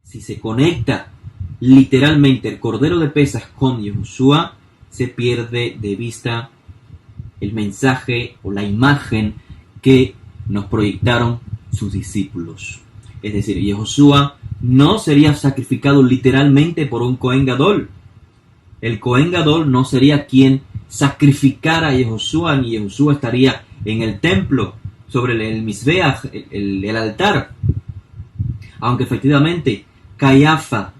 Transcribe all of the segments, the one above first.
si se conecta literalmente el Cordero de Pesaj con Yahushua, se pierde de vista el mensaje o la imagen que nos proyectaron sus discípulos. Es decir, Yahushua no sería sacrificado literalmente por un Cohen Gadol. El Cohen Gadol no sería quien sacrificara a Yahushua, ni Yahushua estaría en el templo, sobre el Mizbeach, el altar. Aunque efectivamente Caifás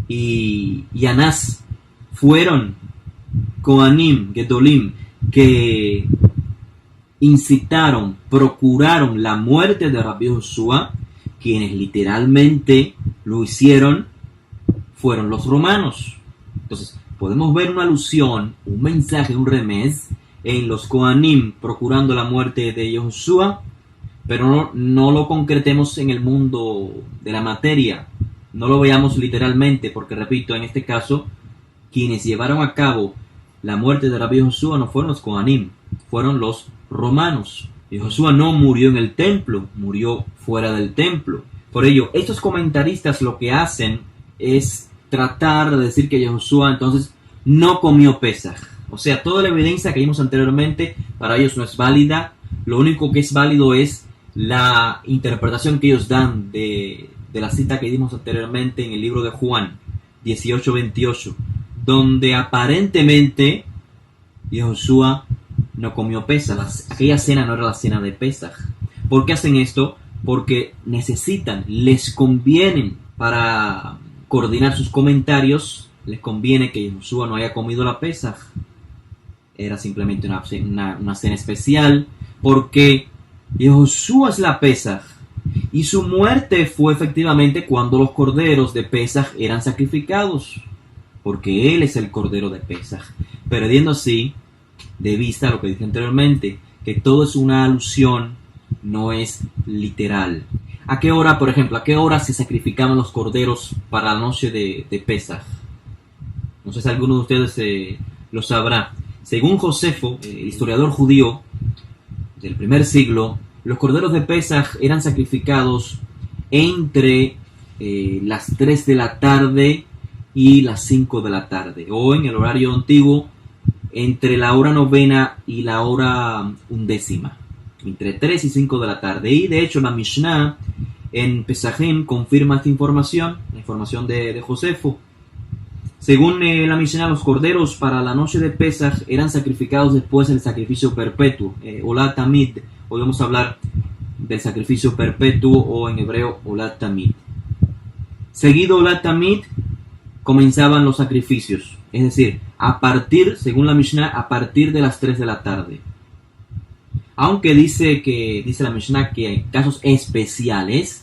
y Anás fueron Kohanim, Gedolim, que incitaron, procuraron la muerte de Rabbi Joshua, quienes literalmente lo hicieron fueron los romanos. Entonces podemos ver una alusión, un mensaje, un remés en los Kohanim procurando la muerte de Yahushua, pero no lo concretemos en el mundo de la materia, no lo veamos literalmente, porque repito, en este caso, quienes llevaron a cabo la muerte de Rabbi Joshua no fueron los Kohanim, fueron los romanos. Y Joshua no murió en el templo, murió fuera del templo. Por ello, estos comentaristas lo que hacen es tratar de decir que Joshua entonces no comió Pesaj. O sea, toda la evidencia que vimos anteriormente para ellos no es válida. Lo único que es válido es la interpretación que ellos dan de la cita que dimos anteriormente en el libro de Juan 18:28, donde aparentemente Joshua no comió Pesaj. Aquella cena no era la cena de Pesaj. ¿Por qué hacen esto? Porque necesitan, les convienen para coordinar sus comentarios, les conviene que Joshua no haya comido la Pesaj. Era simplemente una cena especial, porque Joshua es la Pesaj, y su muerte fue efectivamente cuando los corderos de Pesaj eran sacrificados, porque él es el cordero de Pesaj, perdiendo así de vista lo que dije anteriormente, que todo es una alusión, no es literal. ¿A qué hora, por ejemplo, a qué hora se sacrificaban los corderos para la noche de Pesaj? No sé si alguno de ustedes lo sabrá. Según Josefo, historiador judío del primer siglo, los corderos de Pesaj eran sacrificados entre las 3 de la tarde y las 5 de la tarde, o en el horario antiguo, entre la hora novena y la hora undécima, entre 3 y 5 de la tarde. Y de hecho la Mishnah en Pesajim confirma esta información, la información de Josefo. Según la Mishnah, los corderos para la noche de Pesaj eran sacrificados después del sacrificio perpetuo, Olat Tamid. Hoy vamos a hablar del sacrificio perpetuo, o en hebreo Olat Tamid. Seguido Olat Tamid comenzaban los sacrificios, es decir, según la Mishnah, a partir de las 3 de la tarde. Aunque dice la Mishnah que en casos especiales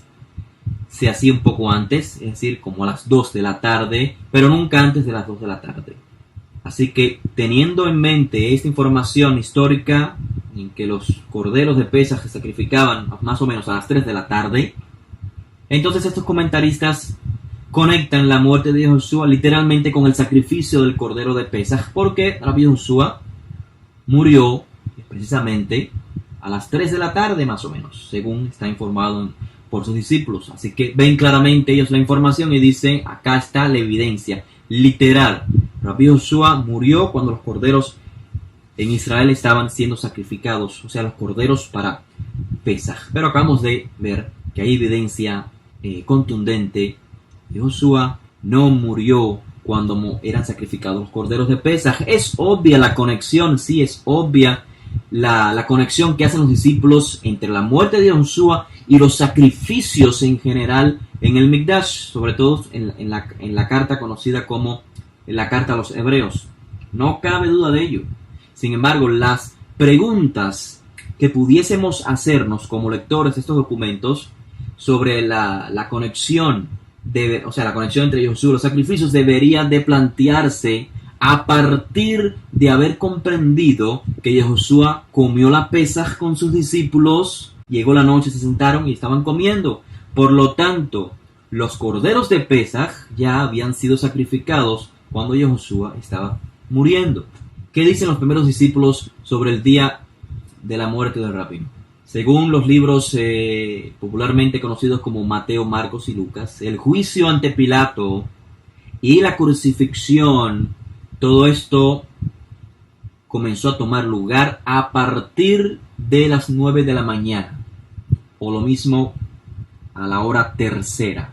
se hacía un poco antes, es decir, como a las 2 de la tarde, pero nunca antes de las 2 de la tarde. Así que, teniendo en mente esta información histórica, en que los corderos de Pesaj se sacrificaban más o menos a las 3 de la tarde, entonces estos comentaristas conectan la muerte de Joshua literalmente con el sacrificio del cordero de Pesaj, porque Rabbi Joshua murió precisamente a las 3 de la tarde más o menos, según está informado por sus discípulos. Así que ven claramente ellos la información y dicen, acá está la evidencia literal. Rabbi Joshua murió cuando los corderos en Israel estaban siendo sacrificados, o sea, los corderos para Pesaj. Pero acabamos de ver que hay evidencia contundente. Joshua no murió cuando eran sacrificados los corderos de Pesaj. Es obvia la conexión, sí, es obvia la conexión que hacen los discípulos entre la muerte de Joshua y los sacrificios en general en el Mikdash, sobre todo en la carta conocida como la carta a los hebreos. No cabe duda de ello. Sin embargo, las preguntas que pudiésemos hacernos como lectores de estos documentos sobre la conexión, la conexión entre Joshua y los sacrificios debería de plantearse a partir de haber comprendido que Joshua comió la Pesaj con sus discípulos, llegó la noche, se sentaron y estaban comiendo. Por lo tanto, los corderos de Pesaj ya habían sido sacrificados cuando Joshua estaba muriendo. ¿Qué dicen los primeros discípulos sobre el día de la muerte del rabino? Según los libros popularmente conocidos como Mateo, Marcos y Lucas, el juicio ante Pilato y la crucifixión, todo esto comenzó a tomar lugar a partir de las 9 de la mañana, o lo mismo a la hora tercera.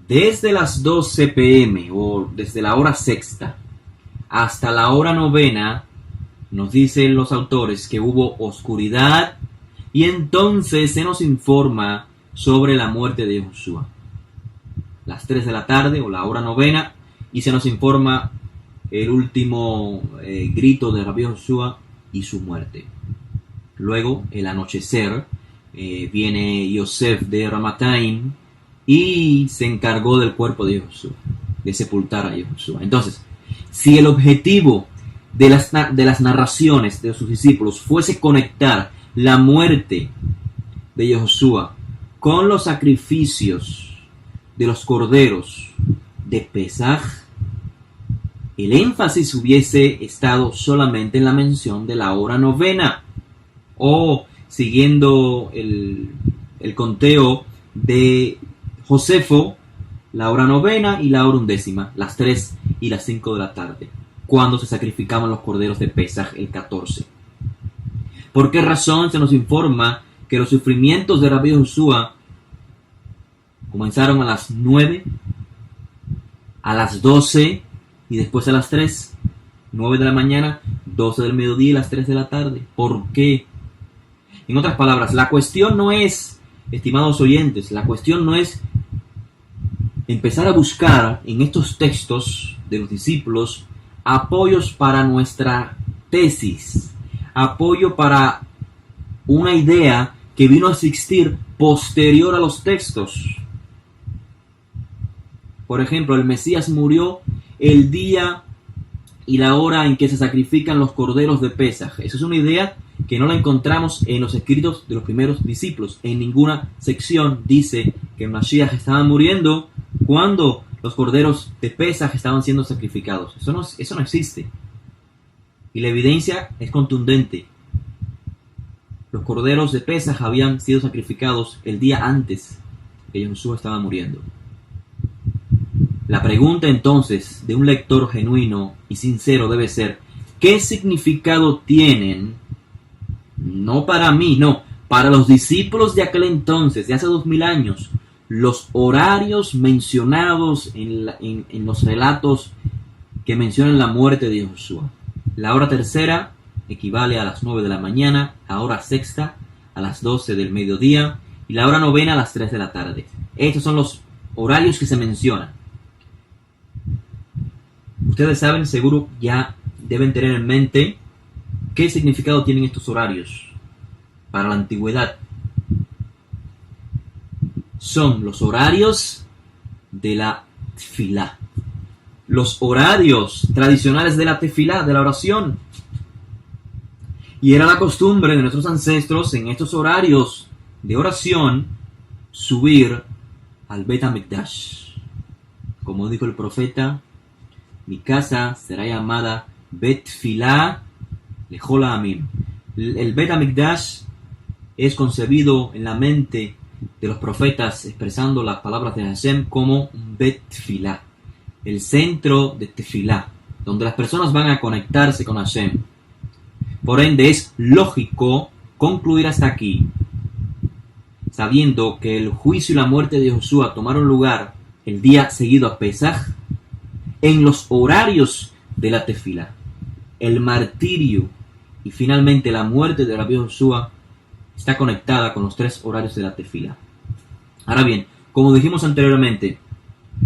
Desde las 12 p.m. o desde la hora sexta hasta la hora novena, nos dicen los autores que hubo oscuridad, y entonces se nos informa sobre la muerte de Josué. Las 3 de la tarde o la hora novena, y se nos informa el último grito de Rabbi Josué y su muerte. Luego, el anochecer, viene Yosef de Ramataim y se encargó del cuerpo de Josué, de sepultar a Josué. Entonces, si el objetivo de las narraciones de sus discípulos fuese conectar la muerte de Josué con los sacrificios de los corderos de Pesaj, el énfasis hubiese estado solamente en la mención de la hora novena, o siguiendo el conteo de Josefo, la hora novena y la hora undécima, las 3 y las 5 de la tarde, cuando se sacrificaban los corderos de Pesaj el 14. ¿Por qué razón se nos informa que los sufrimientos de Rabbi Josué comenzaron a las 9, a las 12 y después a las 3? 9 de la mañana, 12 del mediodía y las 3 de la tarde. ¿Por qué? En otras palabras, la cuestión no es, estimados oyentes, la cuestión no es empezar a buscar en estos textos de los discípulos apoyos para nuestra tesis, apoyo para una idea que vino a existir posterior a los textos. Por ejemplo, el Mesías murió el día y la hora en que se sacrifican los corderos de Pesaj. Esa es una idea que no la encontramos en los escritos de los primeros discípulos. En ninguna sección dice que Mashiach estaba muriendo cuando los corderos de Pesaj estaban siendo sacrificados. Eso no existe. Y la evidencia es contundente. Los corderos de Pesaj habían sido sacrificados el día antes que Josué estaba muriendo. La pregunta entonces de un lector genuino y sincero debe ser: ¿qué significado tienen, no para mí, no, para los discípulos de aquel entonces, de hace 2000 años, los horarios mencionados en los relatos que mencionan la muerte de Josué? La hora tercera equivale a las 9 de la mañana, la hora sexta a las 12 del mediodía y la hora novena a las 3 de la tarde. Estos son los horarios que se mencionan. Ustedes saben, seguro ya deben tener en mente qué significado tienen estos horarios para la antigüedad. Son los horarios de la tefilá, los horarios tradicionales de la tefilá, de la oración. Y era la costumbre de nuestros ancestros en estos horarios de oración subir al Bet HaMikdash. Como dijo el profeta: mi casa será llamada Bet Tefilá Lechol Ha'amim. El Bet HaMikdash es concebido en la mente de los profetas, expresando las palabras de Hashem como un Bet Tefilá, el centro de Tefilá, donde las personas van a conectarse con Hashem. Por ende, es lógico concluir hasta aquí, sabiendo que el juicio y la muerte de Josué tomaron lugar el día seguido a Pesaj, en los horarios de la tefilá. El martirio y finalmente la muerte de Rabbi Josué está conectada con los 3 horarios de la tefilá. Ahora bien, como dijimos anteriormente,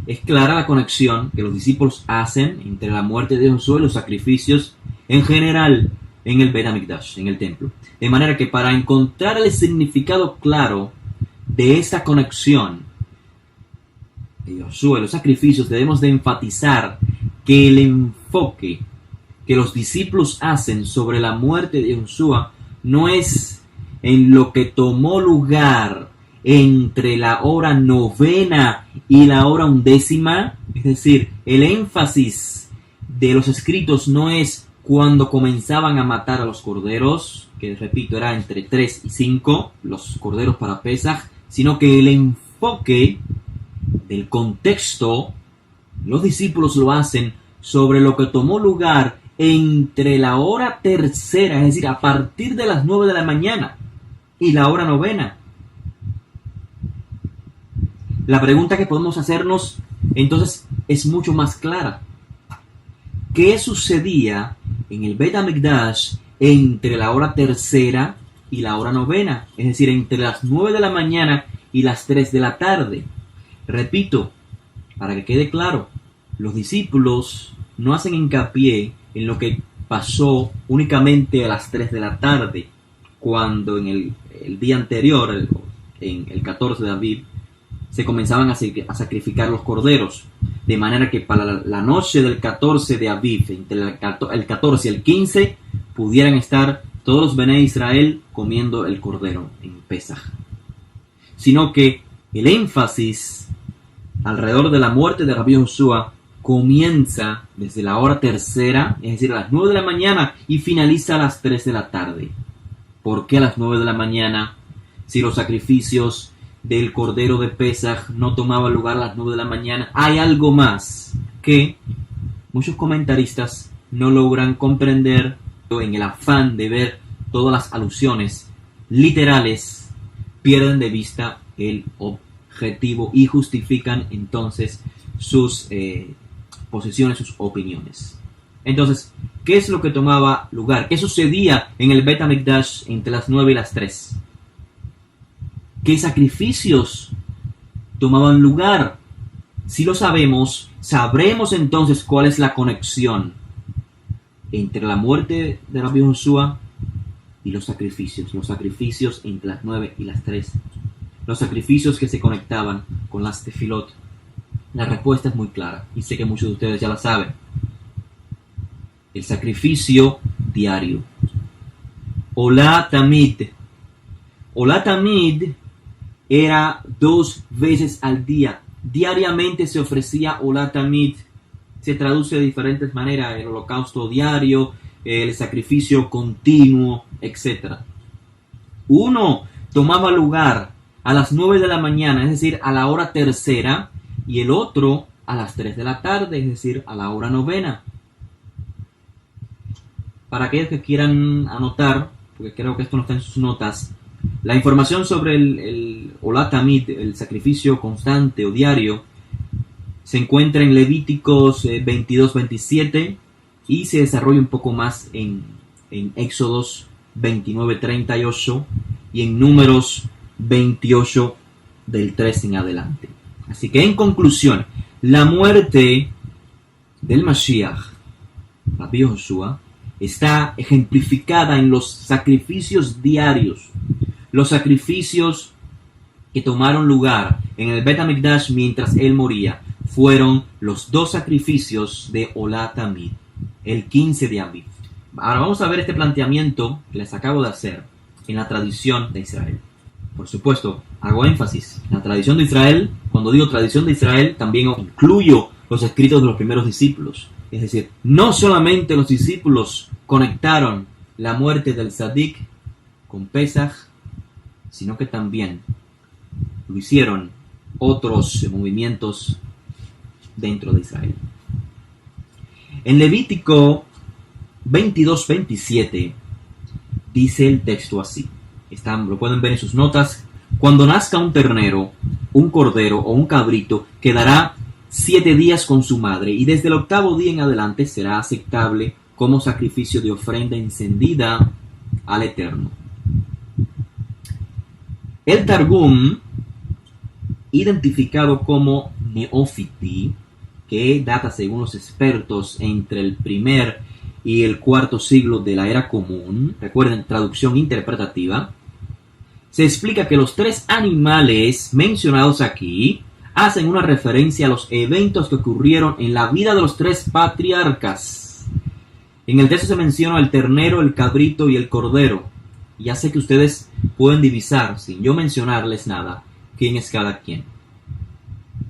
es clara la conexión que los discípulos hacen entre la muerte de Josué y los sacrificios en general en el Bet HaMikdash, en el templo. De manera que para encontrar el significado claro de esta conexión de Josué, los sacrificios, debemos de enfatizar que el enfoque que los discípulos hacen sobre la muerte de Josué no es en lo que tomó lugar entre la hora novena y la hora undécima, es decir, el énfasis de los escritos no es cuando comenzaban a matar a los corderos, que repito era entre 3 y 5 los corderos para Pesaj, sino que el enfoque del contexto, los discípulos lo hacen sobre lo que tomó lugar entre la hora tercera, es decir, a partir de las 9 de la mañana, y la hora novena. La pregunta que podemos hacernos entonces es mucho más clara. ¿Qué sucedía en el Bet HaMikdash entre la hora tercera y la hora novena? Es decir, entre las 9 de la mañana y las 3 de la tarde. Repito, para que quede claro, los discípulos no hacen hincapié en lo que pasó únicamente a las 3 de la tarde, cuando en el día anterior, en el 14 de Aviv, se comenzaban a sacrificar los corderos. De manera que para la noche del 14 de Aviv, entre el 14 y el 15, pudieran estar todos los Bené Israel comiendo el cordero en Pesaj. Sino que el énfasis alrededor de la muerte de Rabbi Joshua comienza desde la hora tercera, es decir, a las 9 de la mañana, y finaliza a las 3 de la tarde. ¿Por qué a las 9 de la mañana? Si los sacrificios del cordero de Pesaj no tomaban lugar a las 9 de la mañana, hay algo más que muchos comentaristas no logran comprender en el afán de ver todas las alusiones literales, pierden de vista el objetivo y justifican entonces sus posiciones, sus opiniones. Entonces, ¿qué es lo que tomaba lugar? ¿Qué sucedía en el Bet HaMikdash entre las 9 y las 3? ¿Qué sacrificios tomaban lugar? Si lo sabemos, sabremos entonces cuál es la conexión entre la muerte de Rabbi Joshua y los sacrificios entre las 9 y las 3, los sacrificios que se conectaban con las tefilot. La respuesta es muy clara y sé que muchos de ustedes ya la saben. El sacrificio diario. Olá Tamid. Olá Tamid era 2 veces al día. Diariamente se ofrecía Olá Tamid. Se traduce de diferentes maneras: el holocausto diario, el sacrificio continuo, etc. Uno tomaba lugar a las 9 de la mañana, es decir, a la hora tercera, y el otro a las 3 de la tarde, es decir, a la hora novena. Para aquellos que quieran anotar, porque creo que esto no está en sus notas, la información sobre el Olá Tamid, el sacrificio constante o diario, se encuentra en Levíticos 22-27 y se desarrolla un poco más en Éxodos 29-38 y en Números 28 del 3 en adelante. Así que en conclusión, la muerte del Mashiach, Rabbi Joshua, está ejemplificada en los sacrificios diarios, los sacrificios que tomaron lugar en el Bet HaMikdash mientras él moría. Fueron los 2 sacrificios de Olá Tamid, el 15 de Aviv. Ahora vamos a ver este planteamiento que les acabo de hacer en la tradición de Israel. Por supuesto, hago énfasis en la tradición de Israel. Cuando digo tradición de Israel, también incluyo los escritos de los primeros discípulos. Es decir, no solamente los discípulos conectaron la muerte del Tzadik con Pesaj, sino que también lo hicieron otros movimientos dentro de Israel. En Levítico 22-27 dice el texto así. Lo pueden ver en sus notas. Cuando nazca un ternero, un cordero o un cabrito, quedará 7 días con su madre, y desde el 8º día en adelante será aceptable como sacrificio de ofrenda encendida al Eterno. El Targum, identificado como Neófiti, que data según los expertos entre el 1er y el 4º siglo de la era común, recuerden, traducción interpretativa, se explica que los 3 animales mencionados aquí hacen una referencia a los eventos que ocurrieron en la vida de los 3 patriarcas. En el texto se menciona el ternero, el cabrito y el cordero. Ya sé que ustedes pueden divisar, sin yo mencionarles nada, quién es cada quien.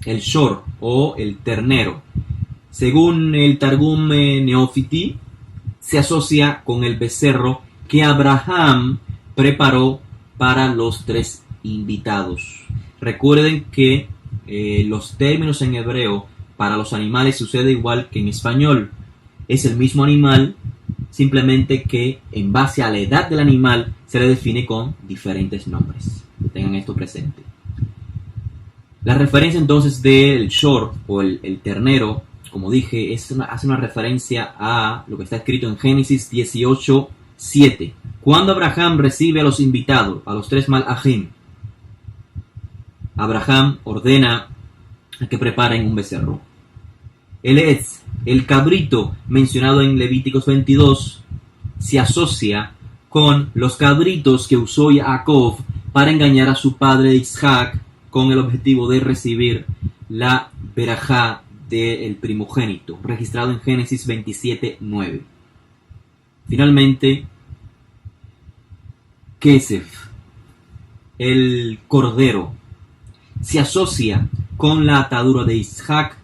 El shor o el ternero, según el Targum Neófiti, se asocia con el becerro que Abraham preparó para los 3 invitados. Recuerden que los términos en hebreo para los animales sucede igual que en español. Es el mismo animal, simplemente que en base a la edad del animal se le define con diferentes nombres. Tengan esto presente. La referencia entonces del shor o el ternero, como dije, hace una referencia a lo que está escrito en Génesis 18:7. Cuando Abraham recibe a los invitados, a los 3 malajim, Abraham ordena a que preparen un becerro. El cabrito mencionado en Levíticos 22, se asocia con los cabritos que usó Jacob para engañar a su padre Isaac con el objetivo de recibir la verajá del primogénito, registrado en Génesis 27:9. Finalmente, Kesef, el cordero, se asocia con la atadura de Isaac.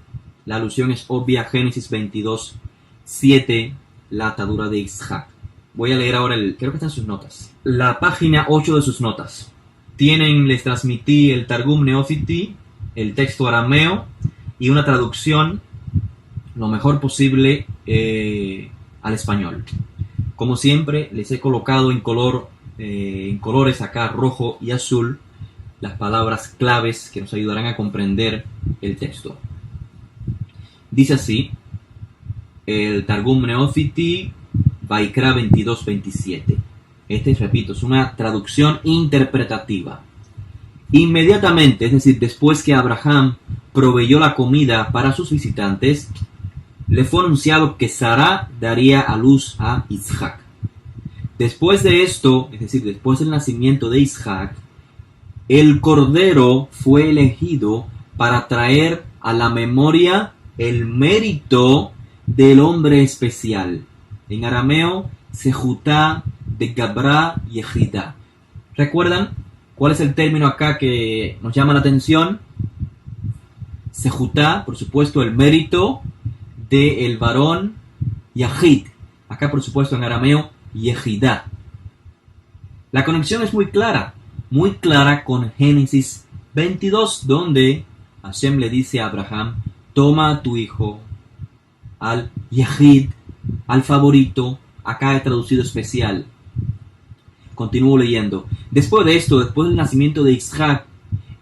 La alusión es obvia, Génesis 22:7, la atadura de Isaac. Voy a leer ahora creo que están sus notas. La página 8 de sus notas. Les transmití el Targum Neofiti, el texto arameo y una traducción lo mejor posible al español. Como siempre, les he colocado en colores acá, rojo y azul, las palabras claves que nos ayudarán a comprender el texto. Dice así, el Targum Neofiti, Vaikra 22:27. Repito, es una traducción interpretativa. Inmediatamente, es decir, después que Abraham proveyó la comida para sus visitantes, le fue anunciado que Sara daría a luz a Isaac. Después de esto, es decir, después del nacimiento de Isaac, el cordero fue elegido para traer a la memoria el mérito del hombre especial. En arameo, Sejutá de Gabra y Ejida. ¿Recuerdan cuál es el término acá que nos llama la atención? Sejutá, por supuesto, el mérito del varón Yahid. Acá, por supuesto, en arameo, Yehidá. La conexión es muy clara con Génesis 22, donde Hashem le dice a Abraham: toma a tu hijo, al Yahid, al favorito. Acá he traducido especial. Continúo leyendo. Después de esto, después del nacimiento de Isaac,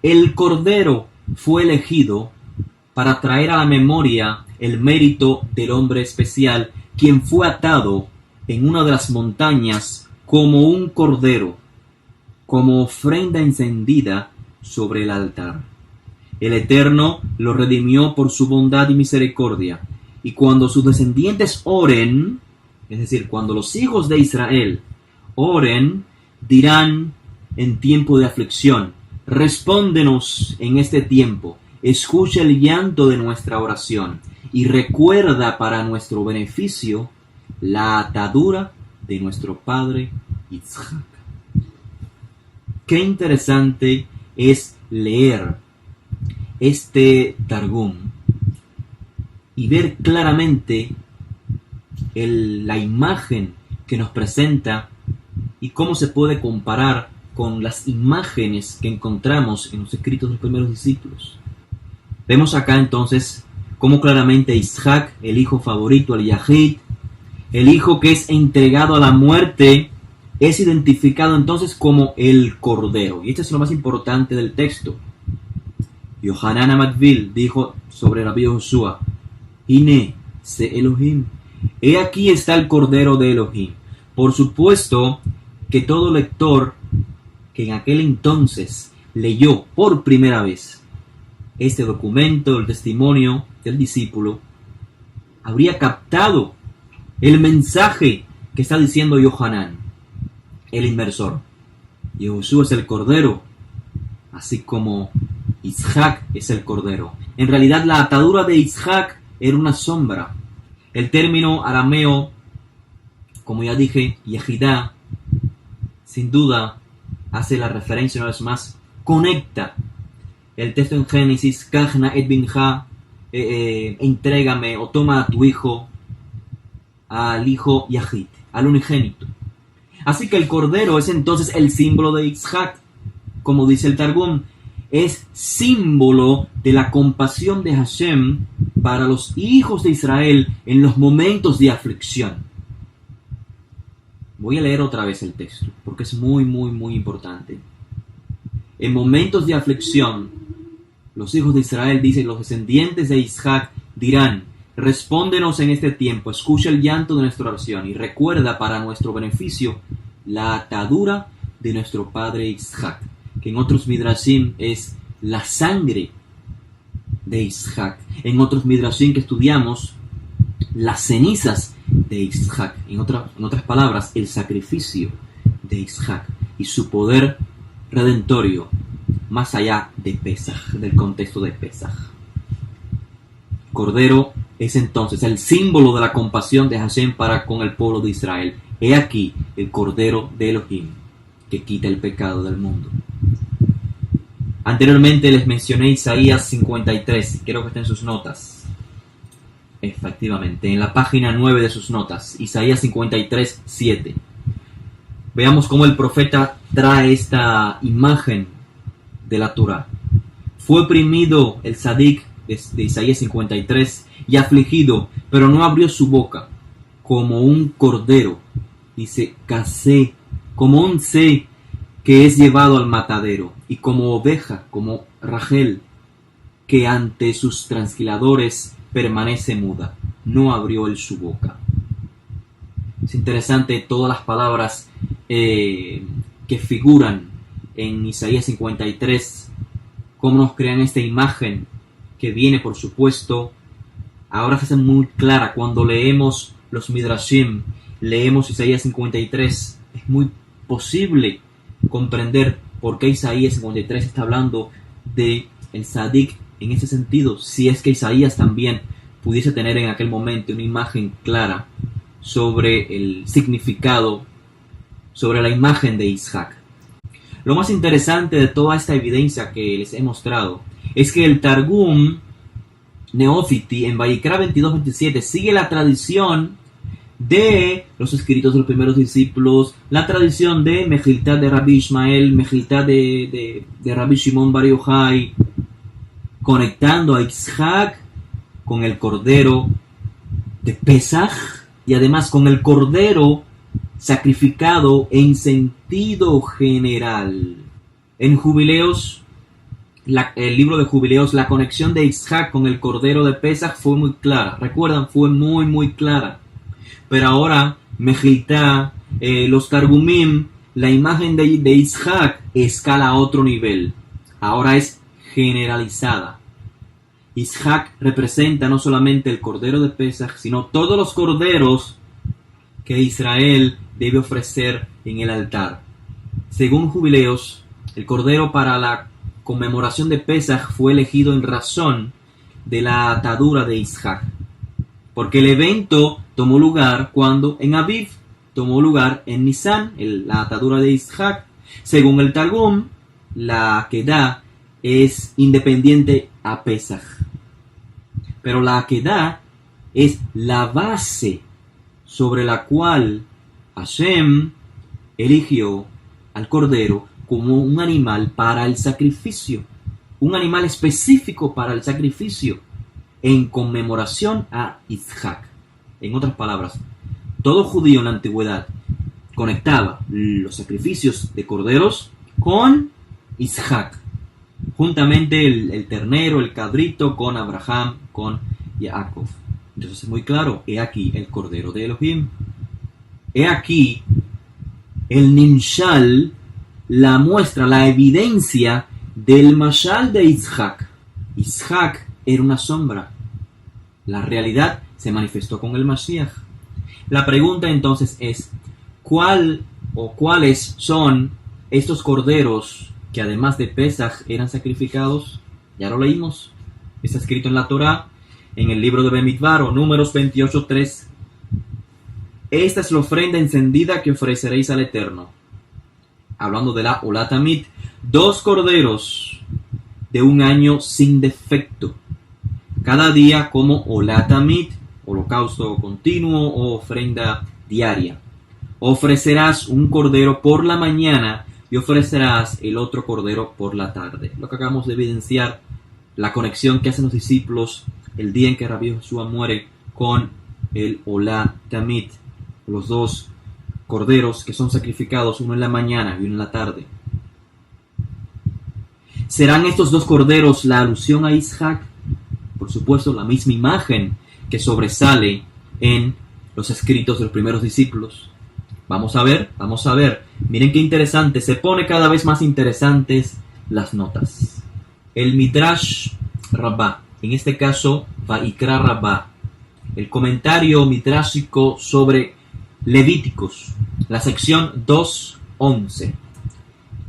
el cordero fue elegido para traer a la memoria el mérito del hombre especial, quien fue atado en una de las montañas como un cordero, como ofrenda encendida sobre el altar. El Eterno lo redimió por su bondad y misericordia, y cuando sus descendientes oren, es decir, cuando los hijos de Israel oren, dirán en tiempo de aflicción: respóndenos en este tiempo, escucha el llanto de nuestra oración, y recuerda para nuestro beneficio la atadura de nuestro padre Isaac. Qué interesante es leer este Targum y ver claramente la imagen que nos presenta y cómo se puede comparar con las imágenes que encontramos en los escritos de los primeros discípulos. Vemos acá entonces cómo claramente Isaac, el hijo favorito, el Yahid, el hijo que es entregado a la muerte, es identificado entonces como el cordero. Y esto es lo más importante del texto. Yohanan Amadvil dijo sobre Rabbi Joshua: Hine se Elohim. He aquí está el cordero de Elohim. Por supuesto que todo lector que en aquel entonces leyó por primera vez este documento, el testimonio del discípulo, habría captado el mensaje que está diciendo Yohanan, el inmersor. Yehoshua es el cordero, así como Isaac es el cordero. En realidad, la atadura de Isaac era una sombra. El término arameo, como ya dije, Yehidá, sin duda hace la referencia una vez más, conecta el texto en Génesis, Kachna et binja, entrégame o toma a tu hijo, al hijo Yahid, al unigénito. Así que el cordero es entonces el símbolo de Isaac, como dice el Targum, es símbolo de la compasión de Hashem para los hijos de Israel en los momentos de aflicción. Voy a leer otra vez el texto, porque es muy, muy, muy importante. En momentos de aflicción, los hijos de Israel, dicen, los descendientes de Isaac dirán: respóndenos en este tiempo, escucha el llanto de nuestra oración y recuerda para nuestro beneficio la atadura de nuestro padre Isaac, que en otros midrashim es la sangre de Isaac. En otros midrashim que estudiamos, las cenizas de Isaac. En otras palabras, el sacrificio de Isaac y su poder redentorio más allá de Pesaj, del contexto de Pesaj. Cordero es entonces el símbolo de la compasión de Hashem para con el pueblo de Israel. He aquí el Cordero de Elohim que quita el pecado del mundo. Anteriormente les mencioné Isaías 53, quiero que estén en sus notas. Efectivamente, en la página 9 de sus notas, Isaías 53, 7. Veamos cómo el profeta trae esta imagen de la Torah. Fue oprimido el Sadik de Isaías 53 y afligido, pero no abrió su boca, como un cordero, dice, casé, como un sé que es llevado al matadero, y como oveja, como Rachel, que ante sus transquiladores permanece muda, no abrió él su boca. Es interesante todas las palabras que figuran en Isaías 53, cómo nos crean esta imagen que viene, por supuesto, ahora se hace muy clara cuando leemos los Midrashim, leemos Isaías 53, es muy posible comprender por qué Isaías 53 está hablando de el Sadik en ese sentido, si es que Isaías también pudiese tener en aquel momento una imagen clara sobre el significado, sobre la imagen de Isaac. Lo más interesante de toda esta evidencia que les he mostrado es que el Targum Neofiti en Vayikra 22-27 sigue la tradición de los escritos de los primeros discípulos, la tradición de Mejiltá de Rabbi Ishmael, Mejiltá de Rabbi Shimon Bar Yochai, conectando a Isaac con el cordero de Pesaj y además con el cordero sacrificado en sentido general. En Jubileos, el libro de Jubileos, la conexión de Isaac con el cordero de Pesaj fue muy clara. Recuerdan, fue muy, muy clara. Pero ahora, Mejiltá, los Targumim, la imagen de Isaac escala a otro nivel. Ahora es generalizada. Isaac representa no solamente el cordero de Pesaj, sino todos los corderos que Israel debe ofrecer en el altar. Según Jubileos, el cordero para la conmemoración de Pesaj fue elegido en razón de la atadura de Isaac, porque el evento tomó lugar cuando en Aviv, tomó lugar en Nisan, la atadura de Isaac. Según el Targum, la Akedah es independiente a Pesaj, pero la Akedah es la base sobre la cual Hashem eligió al cordero como un animal para el sacrificio, un animal específico para el sacrificio en conmemoración a Isaac. En otras palabras, todo judío en la antigüedad conectaba los sacrificios de corderos con Isaac, juntamente el ternero, el cabrito, con Abraham, con Jacob. Entonces es muy claro, he aquí el cordero de Elohim. He aquí el Nimshal, la muestra, la evidencia del Mashal de Isaac. Isaac era una sombra. La realidad se manifestó con el Mashiach. La pregunta entonces es, ¿cuál o cuáles son estos corderos que además de Pesaj eran sacrificados? Ya lo leímos. Está escrito en la Torah, en el libro de Bemidbar, o Números 28:3. Esta es la ofrenda encendida que ofreceréis al Eterno. Hablando de la Olatamit, 2 corderos de un año sin defecto, cada día como Olatamit, holocausto continuo o ofrenda diaria. Ofrecerás un cordero por la mañana y ofrecerás el otro cordero por la tarde. Lo que acabamos de evidenciar, la conexión que hacen los discípulos el día en que Rabbi Joshua muere con el Olá Tamid, los dos corderos que son sacrificados, uno en la mañana y uno en la tarde. ¿Serán estos dos corderos la alusión a Isaac? Por supuesto, la misma imagen que sobresale en los escritos de los primeros discípulos. Vamos a ver. Miren qué interesante, se pone cada vez más interesantes las notas. El Midrash Rabbah, en este caso Vaikra Rabbah, el comentario midrashico sobre Levíticos, la sección 2:11.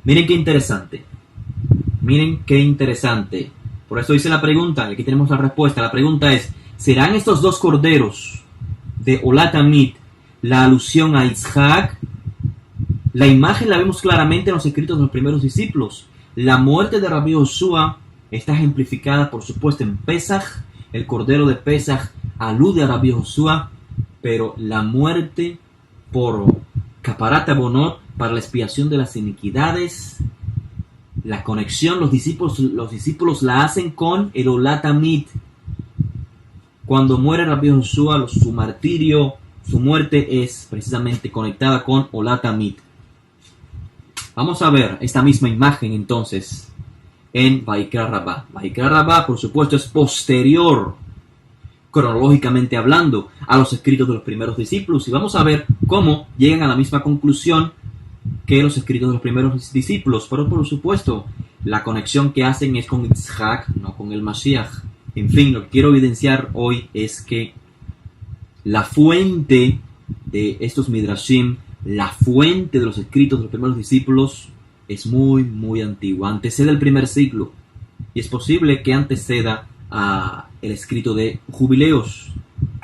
Miren qué interesante. Por eso hice la pregunta, aquí tenemos la respuesta. La pregunta es, ¿serán estos dos corderos de Olá Tamid la alusión a Isaac? La imagen la vemos claramente en los escritos de los primeros discípulos. La muerte de Rabbi Joshua está ejemplificada, por supuesto, en Pesaj. El cordero de Pesaj alude a Rabbi Joshua, pero la muerte por Kaparat Abonot, para la expiación de las iniquidades, la conexión, los discípulos la hacen con el Olá Tamid. Cuando muere Rabbi Joshua, su martirio, su muerte es precisamente conectada con Olá Tamid. Vamos a ver esta misma imagen entonces en Vaikra Rabbah. Vaikra Rabbah, por supuesto, es posterior, cronológicamente hablando, a los escritos de los primeros discípulos. Y vamos a ver cómo llegan a la misma conclusión que los escritos de los primeros discípulos. Pero por supuesto, la conexión que hacen es con Isaac, no con el Mashiach. En fin, lo que quiero evidenciar hoy es que la fuente de estos Midrashim, la fuente de los escritos de los primeros discípulos, es muy, muy antigua. Antecede el primer siglo. Y es posible que anteceda a el escrito de Jubileos.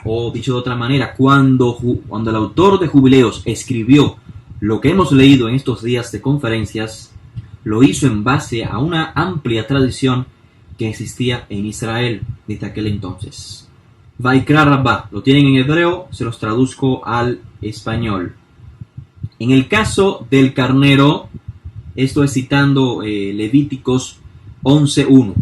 O dicho de otra manera, cuando el autor de Jubileos escribió lo que hemos leído en estos días de conferencias, lo hizo en base a una amplia tradición que existía en Israel desde aquel entonces. Vaikra Rabbah, lo tienen en hebreo, se los traduzco al español. En el caso del carnero, esto es citando Levíticos 11:1.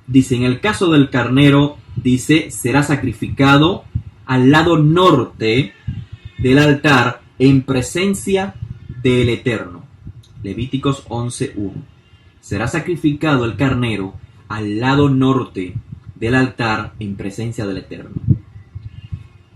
Dice, en el caso del carnero, dice, será sacrificado al lado norte del altar en presencia del Eterno. Levíticos 11:1. Será sacrificado el carnero al lado norte del altar en presencia del Eterno.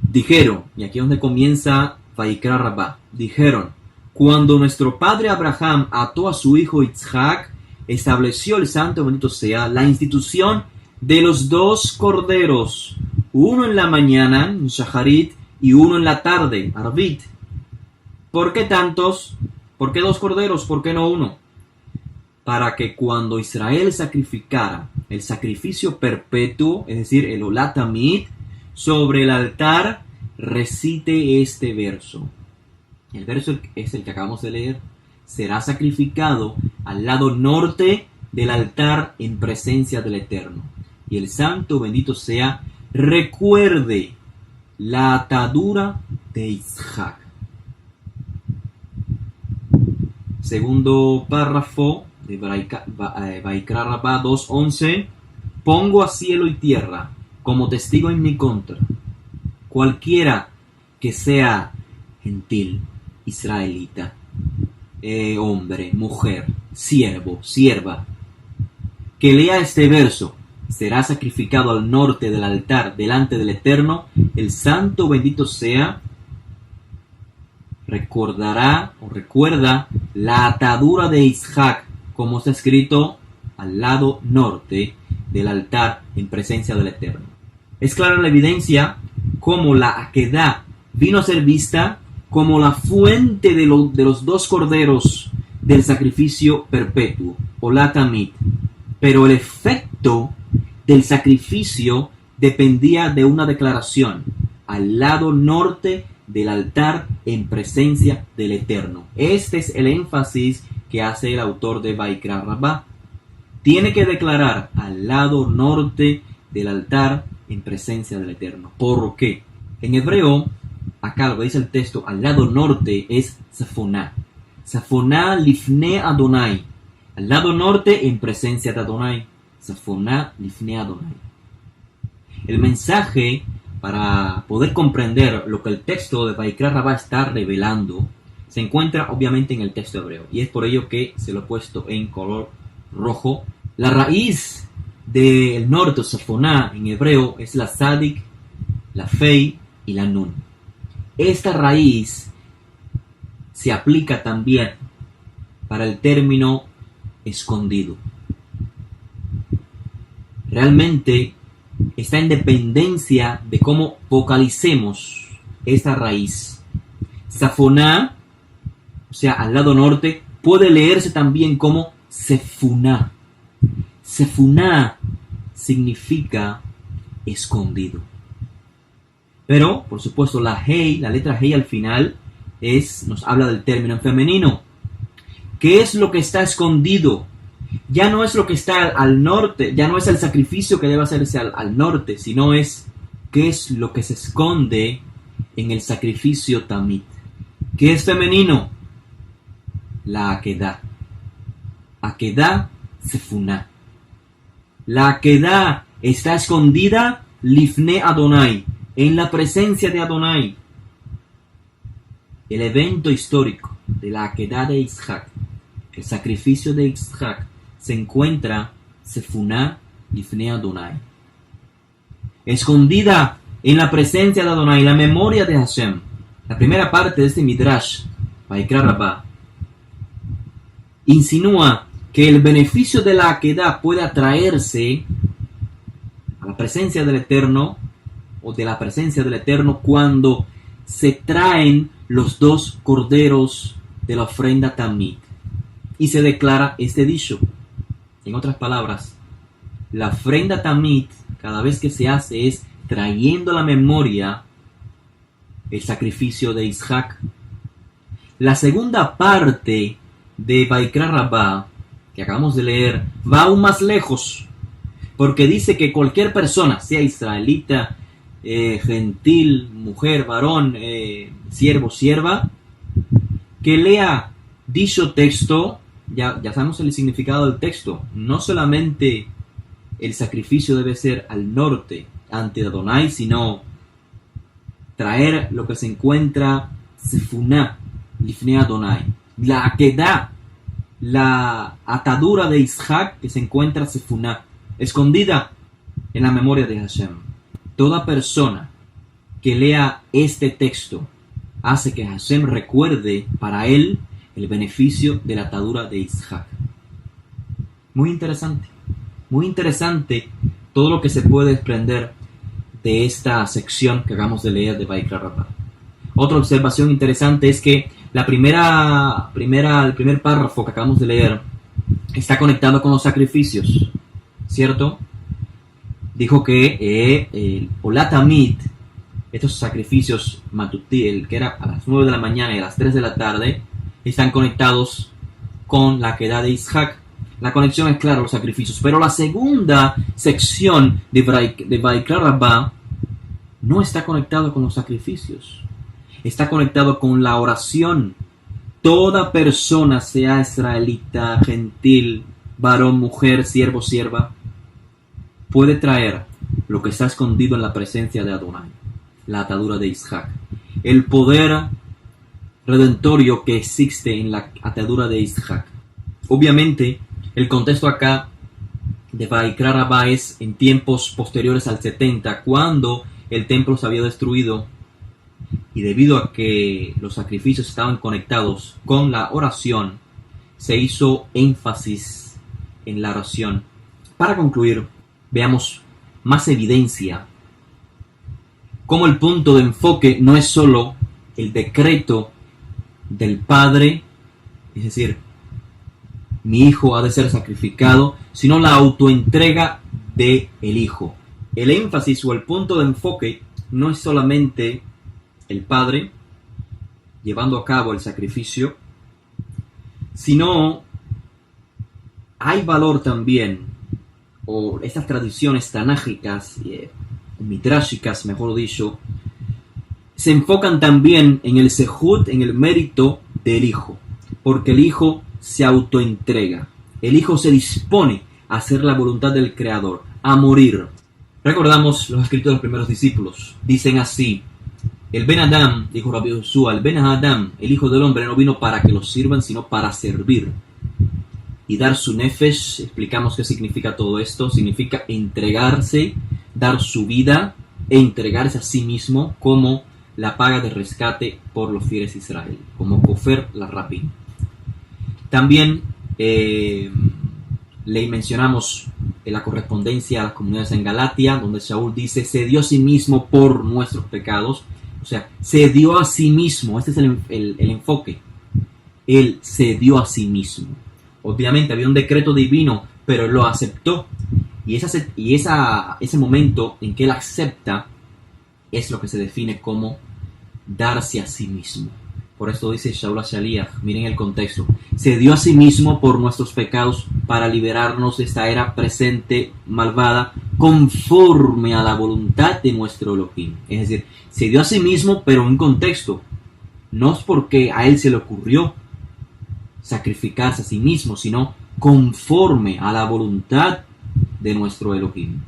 Dijeron, y aquí es donde comienza Vaikra Rabbah, dijeron, cuando nuestro padre Abraham ató a su hijo Isaac, estableció el santo bendito sea la institución de los dos corderos, uno en la mañana, Shacharit, y uno en la tarde, Arvit. ¿Por qué tantos? ¿Por qué dos corderos? ¿Por qué no uno? Para que cuando Israel sacrificara el sacrificio perpetuo, es decir, el Olá Tamid, sobre el altar, recite este verso. El verso es el que acabamos de leer. Será sacrificado al lado norte del altar en presencia del Eterno. Y el santo bendito sea, recuerde la atadura de Isaac. Segundo párrafo de Vaikra Rabbah 2:11. Pongo a cielo y tierra como testigo en mi contra, cualquiera que sea gentil, israelita, hombre, mujer, siervo, sierva, que lea este verso, será sacrificado al norte del altar delante del Eterno, el santo bendito sea, recordará o recuerda la atadura de Isaac, como está escrito al lado norte del altar en presencia del Eterno. Es clara la evidencia como la Akedah vino a ser vista como la fuente de los dos corderos del sacrificio perpetuo, Olá Tamid. Pero el efecto del sacrificio dependía de una declaración, al lado norte del altar en presencia del Eterno. Este es el énfasis que hace el autor de Vaikra Rabbah. Tiene que declarar al lado norte del altar en presencia del Eterno. ¿Por qué? En hebreo, acá lo que dice el texto, al lado norte es Safoná. Safoná lifne Adonai. Al lado norte en presencia de Adonai. Safoná lifne Adonai. El mensaje para poder comprender lo que el texto de Vaikra Rabá está revelando se encuentra obviamente en el texto hebreo. Y es por ello que se lo he puesto en color rojo. La raíz del norte, Safoná, en hebreo, es la Sadik, la Fei y la Nun. Esta raíz se aplica también para el término escondido. Realmente está en dependencia de cómo vocalicemos esta raíz. Safoná, o sea, al lado norte, puede leerse también como Sefuná. Sefuná significa escondido. Pero, por supuesto, la letra Hei al final nos habla del término en femenino. ¿Qué es lo que está escondido? Ya no es lo que está al norte, ya no es el sacrificio que debe hacerse al norte, sino es qué es lo que se esconde en el sacrificio tamit. ¿Qué es femenino? La Akedah. Akedah Sefuná. La Akedah está escondida lifne Adonai, en la presencia de Adonai. El evento histórico de la Akedah de Isaac, el sacrificio de Isaac, se encuentra Sefuná lifne Adonai. Escondida en la presencia de Adonai, la memoria de Hashem. La primera parte de este Midrash, Vaikra Rabá, insinúa que el beneficio de la Akedah puede atraerse a la presencia del Eterno o de la presencia del Eterno cuando se traen los dos corderos de la ofrenda Tamid y se declara este dicho. En otras palabras, la ofrenda Tamid, cada vez que se hace, es trayendo a la memoria el sacrificio de Isaac. La segunda parte de Vaikra Rabá, que acabamos de leer, va aún más lejos, porque dice que cualquier persona, sea israelita, gentil, mujer, varón, siervo, sierva, que lea dicho texto, ya sabemos el significado del texto. No solamente el sacrificio debe ser al norte ante Adonai, sino traer lo que se encuentra Sefuná lifne Adonai, la Akedah, la atadura de Isaac que se encuentra Sefuná, escondida en la memoria de Hashem. Toda persona que lea este texto hace que Hashem recuerde para él el beneficio de la atadura de Isaac. Muy interesante todo lo que se puede desprender de esta sección que acabamos de leer de Vaikra Rabá. Otra observación interesante es que el primer párrafo que acabamos de leer está conectado con los sacrificios, ¿cierto? Dijo que el Olatamid, estos sacrificios matutí, el que era a las 9 de la mañana y a las 3 de la tarde, están conectados con la Akedah de Isaac. La conexión es clara, los sacrificios. Pero la segunda sección de Vaikra Rabá no está conectado con los sacrificios. Está conectado con la oración. Toda persona, sea israelita, gentil, varón, mujer, siervo, sierva, puede traer lo que está escondido en la presencia de Adonai, la atadura de Isaac, el poder redentorio que existe en la atadura de Isaac. Obviamente, el contexto acá de Vaikra Rabá es en tiempos posteriores al 70, cuando el templo se había destruido, y debido a que los sacrificios estaban conectados con la oración, se hizo énfasis en la oración. Para concluir, veamos más evidencia cómo el punto de enfoque no es solo el decreto del Padre, es decir, mi hijo ha de ser sacrificado, sino la autoentrega del Hijo. El énfasis o el punto de enfoque no es solamente el Padre llevando a cabo el sacrificio, sino hay valor también, o estas tradiciones tanágicas midrashicas, mejor dicho, se enfocan también en el sehut, en el mérito del Hijo, porque el Hijo se autoentrega, el Hijo se dispone a hacer la voluntad del Creador, a morir. Recordamos los escritos de los primeros discípulos, dicen así: el Ben Adam, dijo Rabbi Joshua, el Ben Adam, el Hijo del Hombre, no vino para que lo sirvan, sino para servir y dar su nefesh. Explicamos qué significa todo esto. Significa entregarse, dar su vida e entregarse a sí mismo como la paga de rescate por los fieles de Israel, como Kofer la Rabin. También le mencionamos en la correspondencia a las comunidades en Galatia, donde Shaul dice: se dio a sí mismo por nuestros pecados. O sea, se dio a sí mismo. Este es el enfoque. Él se dio a sí mismo. Obviamente había un decreto divino, pero él lo aceptó. Y ese momento en que él acepta es lo que se define como darse a sí mismo. Por esto dice Shaul HaShaliach, miren el contexto: se dio a sí mismo por nuestros pecados para liberarnos de esta era presente malvada, conforme a la voluntad de nuestro Elohim. Es decir, se dio a sí mismo, pero en contexto. No es porque a él se le ocurrió sacrificarse a sí mismo, sino conforme a la voluntad de nuestro Elohim.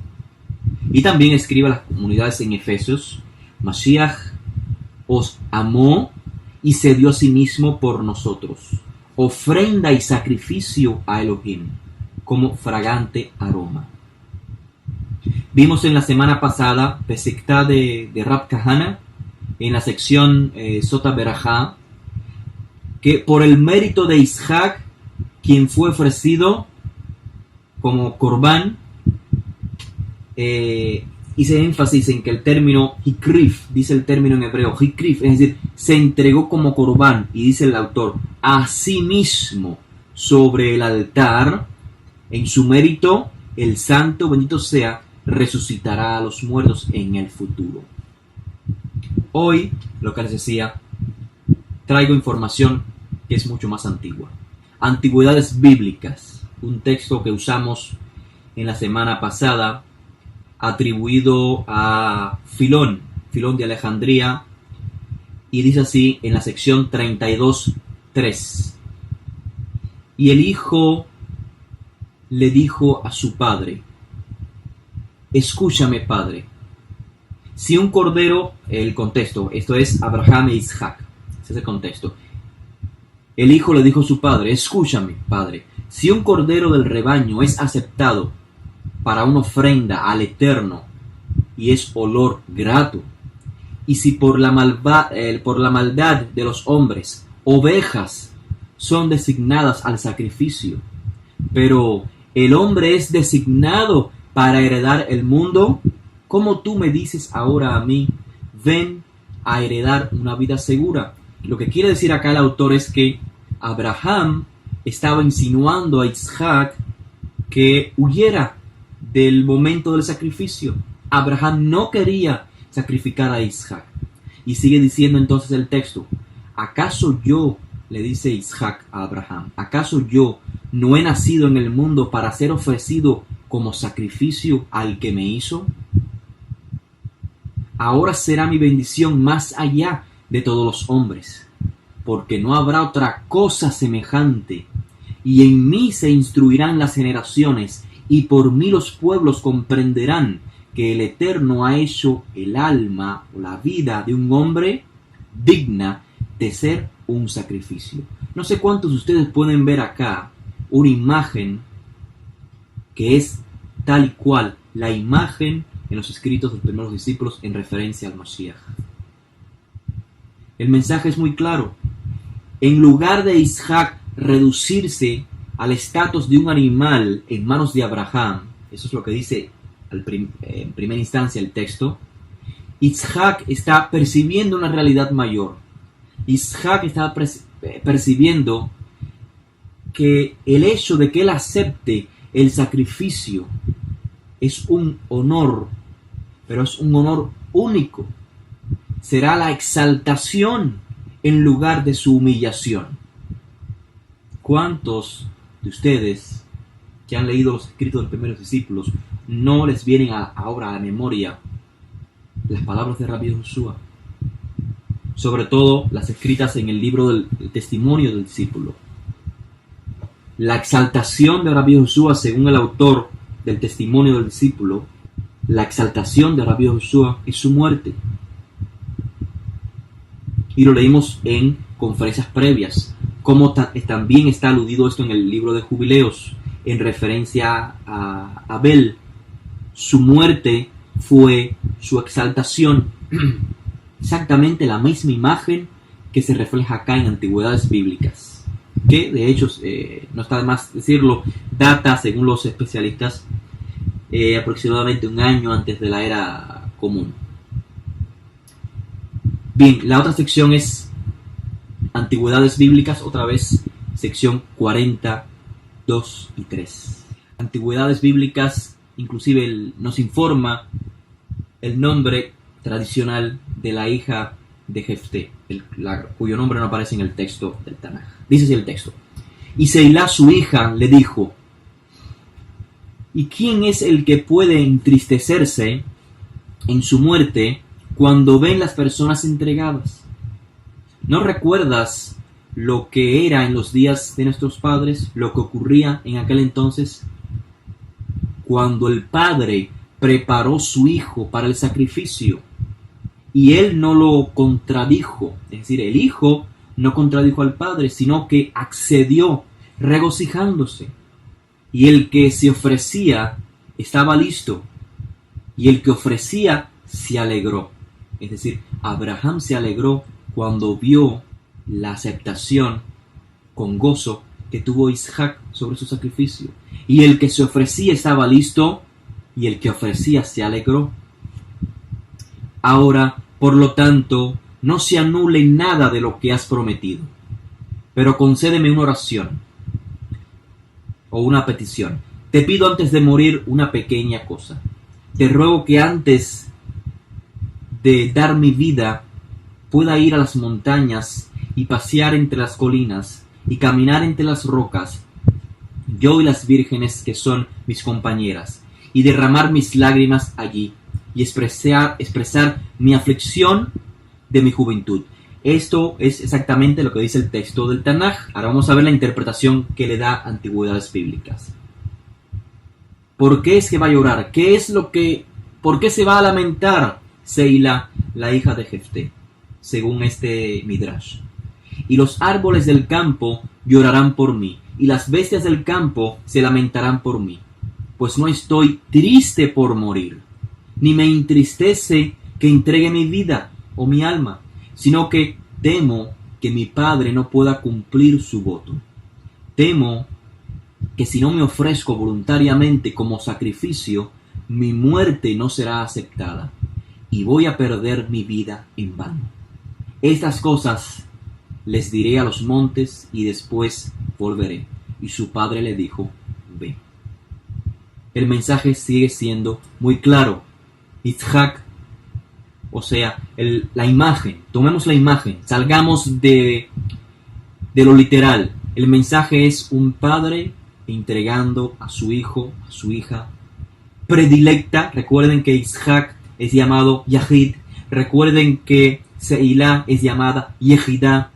Y también escribe a las comunidades en Efesios: Mashiach os amó y se dio a sí mismo por nosotros, ofrenda y sacrificio a Elohim, como fragante aroma. Vimos en la semana pasada Pesektá de Rab Kahana, en la sección Sota Berajá, que por el mérito de Isaac, quien fue ofrecido como Corbán, hice énfasis en que el término hikrif, dice el término en hebreo, hikrif, es decir, se entregó como Corbán, y dice el autor, a sí mismo sobre el altar. En su mérito, el santo, bendito sea, resucitará a los muertos en el futuro. Hoy, lo que les decía, traigo información que es mucho más antigua. Antigüedades bíblicas, un texto que usamos en la semana pasada, atribuido a Filón de Alejandría, y dice así en la sección 32.3: y el hijo le dijo a su padre: escúchame, padre, si un cordero, el contexto, esto es Abraham e Isaac, ese es el contexto. El hijo le dijo a su padre: escúchame, padre, si un cordero del rebaño es aceptado para una ofrenda al Eterno y es olor grato, y si por la maldad de los hombres ovejas son designadas al sacrificio, pero el hombre es designado para heredar el mundo, ¿cómo tú me dices ahora a mí, ven a heredar una vida segura? Lo que quiere decir acá el autor es que Abraham estaba insinuando a Isaac que huyera del momento del sacrificio. Abraham no quería sacrificar a Isaac. Y sigue diciendo entonces el texto: ¿acaso yo, le dice Isaac a Abraham, acaso yo no he nacido en el mundo para ser ofrecido como sacrificio al que me hizo? Ahora será mi bendición más allá de todos los hombres, porque no habrá otra cosa semejante, y en mí se instruirán las generaciones, y por mí los pueblos comprenderán que el Eterno ha hecho el alma o la vida de un hombre digna de ser un sacrificio. No sé cuántos de ustedes pueden ver acá una imagen que es tal y cual la imagen en los escritos de los primeros discípulos en referencia al Mashiach. El mensaje es muy claro. En lugar de Isaac reducirse al estatus de un animal en manos de Abraham, eso es lo que dice en primera instancia el texto, Isaac está percibiendo una realidad mayor. Isaac está percibiendo que el hecho de que él acepte el sacrificio es un honor, pero es un honor único. Será la exaltación en lugar de su humillación. ¿Cuántos de ustedes que han leído los escritos de los primeros discípulos no les vienen ahora a la memoria las palabras de Rabbi Joshua, sobre todo las escritas en el libro del testimonio del discípulo. La exaltación de Rabbi Joshua, según el autor del testimonio del discípulo, la exaltación de Rabbi Joshua es su muerte. Y lo leímos en conferencias previas, como también está aludido esto en el libro de Jubileos, en referencia a Abel. Su muerte fue su exaltación. Exactamente la misma imagen que se refleja acá en antigüedades bíblicas, que de hecho, no está de más decirlo, data, según los especialistas, aproximadamente un año antes de la era común. Bien, la otra sección es antigüedades bíblicas, otra vez sección 42 y 3. Antigüedades bíblicas, inclusive nos informa el nombre tradicional de la hija de Jefté, cuyo nombre no aparece en el texto del Tanaj. Dice así el texto: y Seilá, su hija, le dijo: ¿y quién es el que puede entristecerse en su muerte cuando ven las personas entregadas? ¿No recuerdas lo que era en los días de nuestros padres, lo que ocurría en aquel entonces, cuando el padre preparó su hijo para el sacrificio y él no lo contradijo? Es decir, el hijo no contradijo al padre, sino que accedió regocijándose. Y el que se ofrecía estaba listo, y el que ofrecía se alegró. Es decir, Abraham se alegró cuando vio la aceptación con gozo que tuvo Isaac sobre su sacrificio. Y el que se ofrecía estaba listo, y el que ofrecía se alegró. Ahora, por lo tanto, no se anule nada de lo que has prometido, pero concédeme una oración o una petición. Te pido antes de morir una pequeña cosa. Te ruego que antes de dar mi vida pueda ir a las montañas y pasear entre las colinas y caminar entre las rocas, yo y las vírgenes que son mis compañeras, y derramar mis lágrimas allí y expresar mi aflicción de mi juventud. Esto es exactamente lo que dice el texto del Tanaj. Ahora vamos a ver la interpretación que le da Antigüedades Bíblicas. ¿Por qué es que va a llorar? ¿Por qué se va a lamentar Seilá, la hija de Jefté? Según este Midrash. Y los árboles del campo llorarán por mí, y las bestias del campo se lamentarán por mí. Pues no estoy triste por morir, ni me entristece que entregue mi vida o mi alma, sino que temo que mi padre no pueda cumplir su voto. Temo que si no me ofrezco voluntariamente como sacrificio, mi muerte no será aceptada, y voy a perder mi vida en vano. Estas cosas les diré a los montes, y después volveré. Y su padre le dijo: ve. El mensaje sigue siendo muy claro. Isaac, o sea, la imagen, tomemos la imagen, salgamos de lo literal. El mensaje es un padre entregando a su hijo, a su hija predilecta. Recuerden que Isaac es llamado Yahid. Recuerden que Seilá es llamada Yehidá.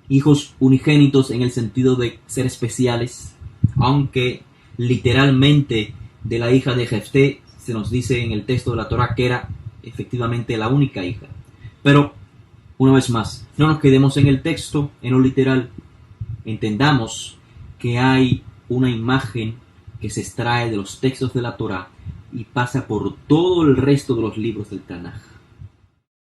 Hijos unigénitos en el sentido de ser especiales, aunque literalmente de la hija de Jefté se nos dice en el texto de la Torá que era efectivamente la única hija. Pero, una vez más, no nos quedemos en el texto, en lo literal. Entendamos que hay una imagen que se extrae de los textos de la Torá y pasa por todo el resto de los libros del Tanaj.